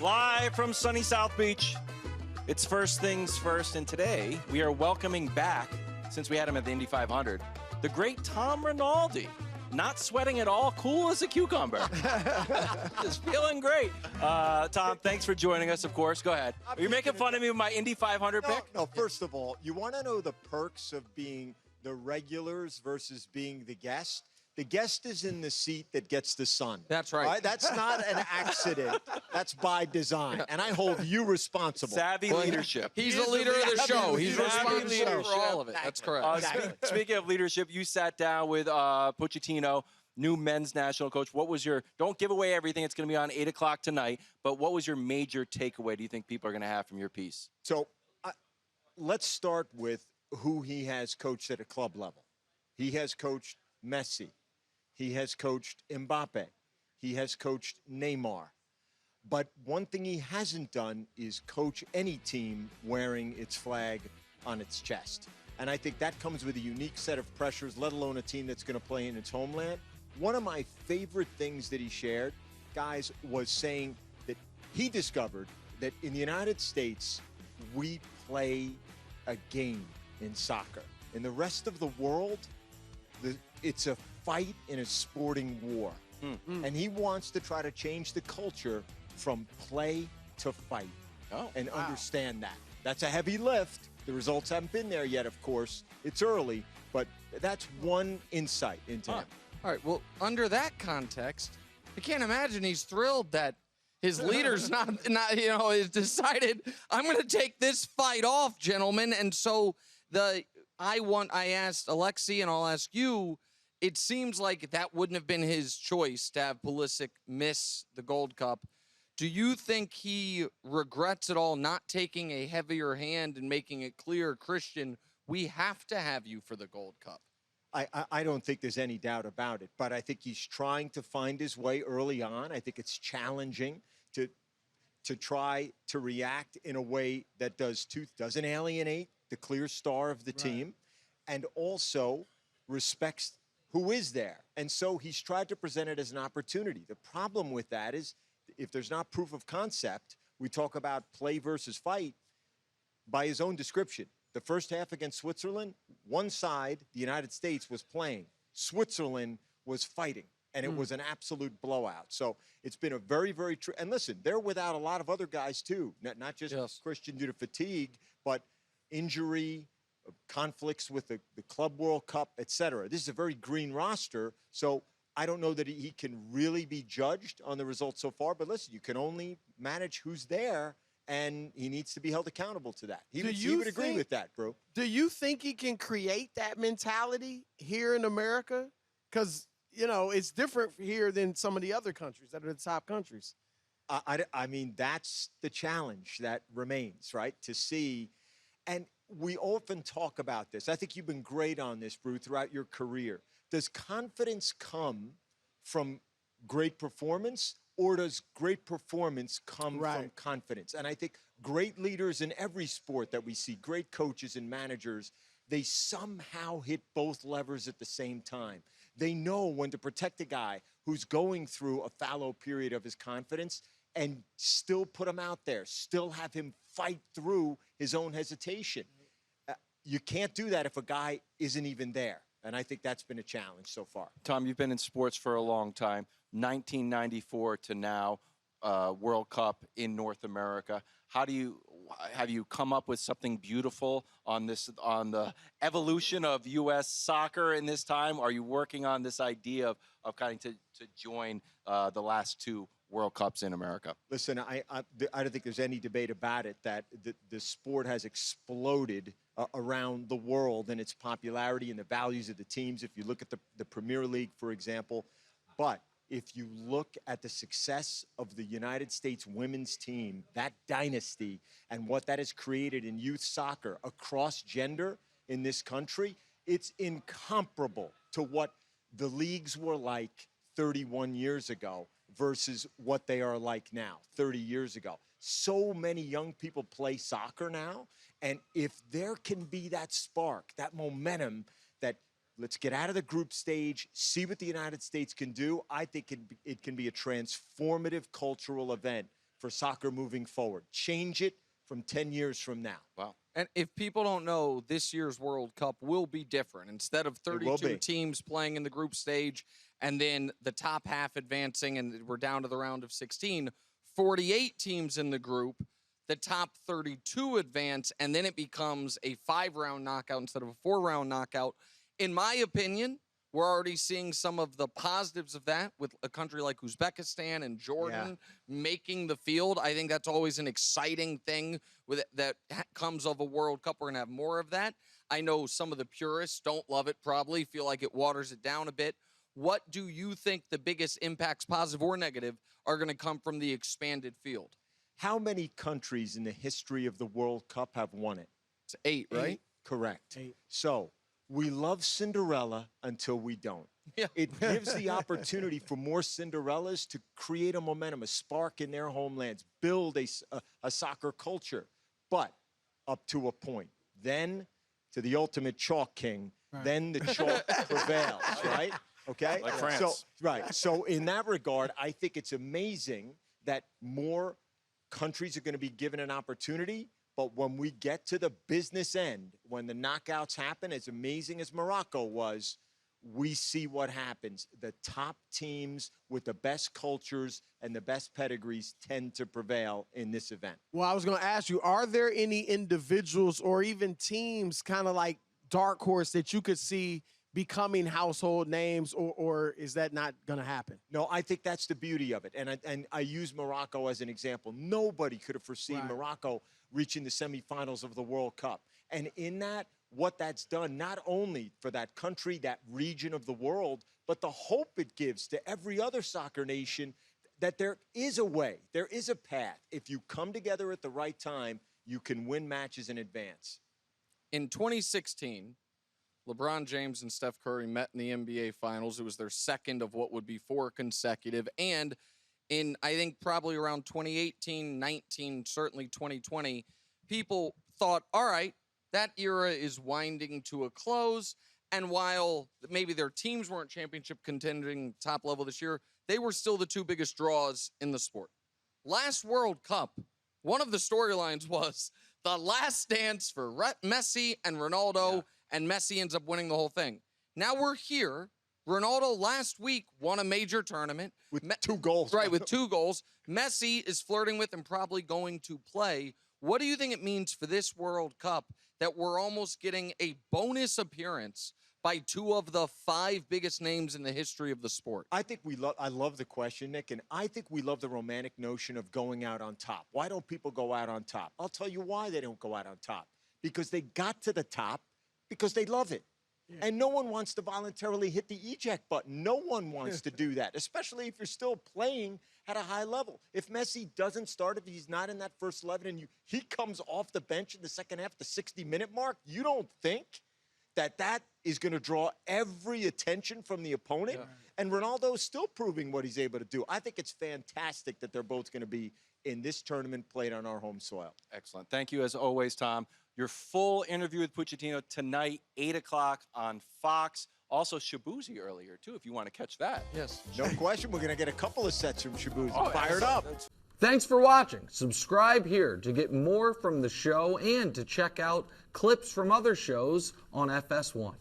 Live from sunny South Beach. It's First Things First, and today we are welcoming back, since we had him at the Indy 500, the great Tom Rinaldi. Not sweating at all, cool as a cucumber. Just feeling great. Tom, thanks for joining us, of course. Go ahead. Are you making fun of me with my Indy 500 pick? No, first of all, you want to know the perks of being the regulars versus being the guest? The guest is in the seat that gets the sun. That's right. That's not an accident. That's by design. And I hold you responsible. Savvy leadership. He's the leader of the show. He's responsible for all of it. That's correct. Speaking of leadership, you sat down with Pochettino, new men's national coach. What was your, don't give away everything, it's going to be on 8 o'clock tonight, but what was your major takeaway do you think people are going to have from your piece? So let's start with who he has coached at a club level. He has coached Messi. He has coached Mbappe. He has coached Neymar. But one thing he hasn't done is coach any team wearing its flag on its chest. And I think that comes with a unique set of pressures, let alone a team that's going to play in its homeland. One of my favorite things that he shared, guys, was saying that he discovered that in the United States, we play a game in soccer. In the rest of the world, it's a fight in a sporting war. And he wants to try to change the culture from play to fight and understand that. That's a heavy lift. The results haven't been there yet, of course. It's early, but that's one insight into him. All right, well, under that context, I can't imagine he's thrilled that his leader's not has decided, I'm going to take this fight off, gentlemen. And so I asked Alexi, and I'll ask you, it seems like that wouldn't have been his choice to have Pulisic miss the Gold Cup. Do you think he regrets it all not taking a heavier hand and making it clear, Christian, we have to have you for the Gold Cup? I don't think there's any doubt about it, but I think he's trying to find his way early on. I think it's challenging to try to react in a way that doesn't alienate the clear star of the team, and also respects who is there. And so he's tried to present it as an opportunity. The problem with that is if there's not proof of concept, we talk about play versus fight by his own description. The first half against Switzerland, one side, the United States, was playing. Switzerland was fighting, and it was an absolute blowout. So it's been a very, very true. And listen, they're without a lot of other guys, too. Not just Christian due to fatigue, but injury, conflicts with the Club World Cup, etc. This is a very green roster, so I don't know that he can really be judged on the results so far. But listen, you can only manage who's there, and he needs to be held accountable to that. He would agree with that, bro. Do you think he can create that mentality here in America? Because, it's different here than some of the other countries that are the top countries. I mean, that's the challenge that remains, right? To see, and we often talk about this. I think you've been great on this, Brew, throughout your career. Does confidence come from great performance, or does great performance come from confidence? And I think great leaders in every sport that we see, great coaches and managers, they somehow hit both levers at the same time. They know when to protect a guy who's going through a fallow period of his confidence and still put him out there, still have him fight through his own hesitation. You can't do that if a guy isn't even there. And I think that's been a challenge so far. Tom, you've been in sports for a long time, 1994 to now, World Cup in North America. Have you come up with something beautiful on the evolution of U.S. soccer in this time? Are you working on this idea of kind of to join the last two World Cups in America? Listen, I don't think there's any debate about it that the sport has exploded around the world and its popularity and the values of the teams. If you look at the Premier League, for example, but if you look at the success of the United States women's team, that dynasty and what that has created in youth soccer across gender in this country, it's incomparable to what the leagues were like 31 years ago versus what they are like now, 30 years ago. So many young people play soccer now, and if there can be that spark, that momentum, that let's get out of the group stage, see what the United States can do, I think it can be a transformative cultural event for soccer moving forward. Change it from 10 years from now. Wow. And if people don't know, this year's World Cup will be different. Instead of 32 teams playing in the group stage and then the top half advancing and we're down to the round of 16, 48 teams in the group, the top 32 advance, and then it becomes a 5-round knockout instead of a 4-round knockout. In my opinion, we're already seeing some of the positives of that with a country like Uzbekistan and Jordan making the field. I think that's always an exciting thing that comes of a World Cup. We're going to have more of that. I know some of the purists don't love it, probably feel like it waters it down a bit. What do you think the biggest impacts, positive or negative, are going to come from the expanded field? How many countries in the history of the World Cup have won it? It's 8, right? 8. Correct. 8. So we love Cinderella until we don't. Yeah. It gives the opportunity for more Cinderellas to create a momentum, a spark in their homelands, build a soccer culture, but up to a point. Then to the ultimate chalk king, then the chalk prevails, right? Okay? Like France. So, right. So in that regard, I think it's amazing that more countries are going to be given an opportunity. But when we get to the business end, when the knockouts happen, as amazing as Morocco was, we see what happens. The top teams with the best cultures and the best pedigrees tend to prevail in this event. Well, I was going to ask you, are there any individuals or even teams kind of like dark horse that you could see becoming household names, or is that not going to happen? No, I think that's the beauty of it. And I use Morocco as an example. Nobody could have foreseen Morocco reaching the semifinals of the World Cup. And in that, what that's done, not only for that country, that region of the world, but the hope it gives to every other soccer nation that there is a way, there is a path. If you come together at the right time, you can win matches in advance. In 2016, LeBron James and Steph Curry met in the NBA Finals. It was their second of what would be 4 consecutive. And in, I think, probably around 2018, 19, certainly 2020, people thought, all right, that era is winding to a close. And while maybe their teams weren't championship contending top level this year, they were still the 2 biggest draws in the sport. Last World Cup, one of the storylines was the last dance for Messi and Ronaldo, and Messi ends up winning the whole thing. Now we're here. Ronaldo last week won a major tournament. With 2 goals. Right, with 2 goals. Messi is flirting with and probably going to play. What do you think it means for this World Cup that we're almost getting a bonus appearance by 2 of the 5 biggest names in the history of the sport? I think I love the question, Nick, and I think we love the romantic notion of going out on top. Why don't people go out on top? I'll tell you why they don't go out on top. Because they got to the top because they love it. Yeah. And no one wants to voluntarily hit the eject button. No one wants to do that, especially if you're still playing at a high level. If Messi doesn't start, if he's not in that first 11 and he comes off the bench in the second half, the 60-minute mark, you don't think that is going to draw every attention from the opponent? Yeah. And Ronaldo's still proving what he's able to do. I think it's fantastic that they're both going to be in this tournament played on our home soil. Excellent. Thank you, as always, Tom. Your full interview with Pochettino tonight, 8 o'clock on Fox. Also, Shabuzi earlier, too, if you want to catch that. Yes. No question. We're going to get a couple of sets from Shabuzi. Oh, fired up. Thanks for watching. Subscribe here to get more from the show and to check out clips from other shows on FS1.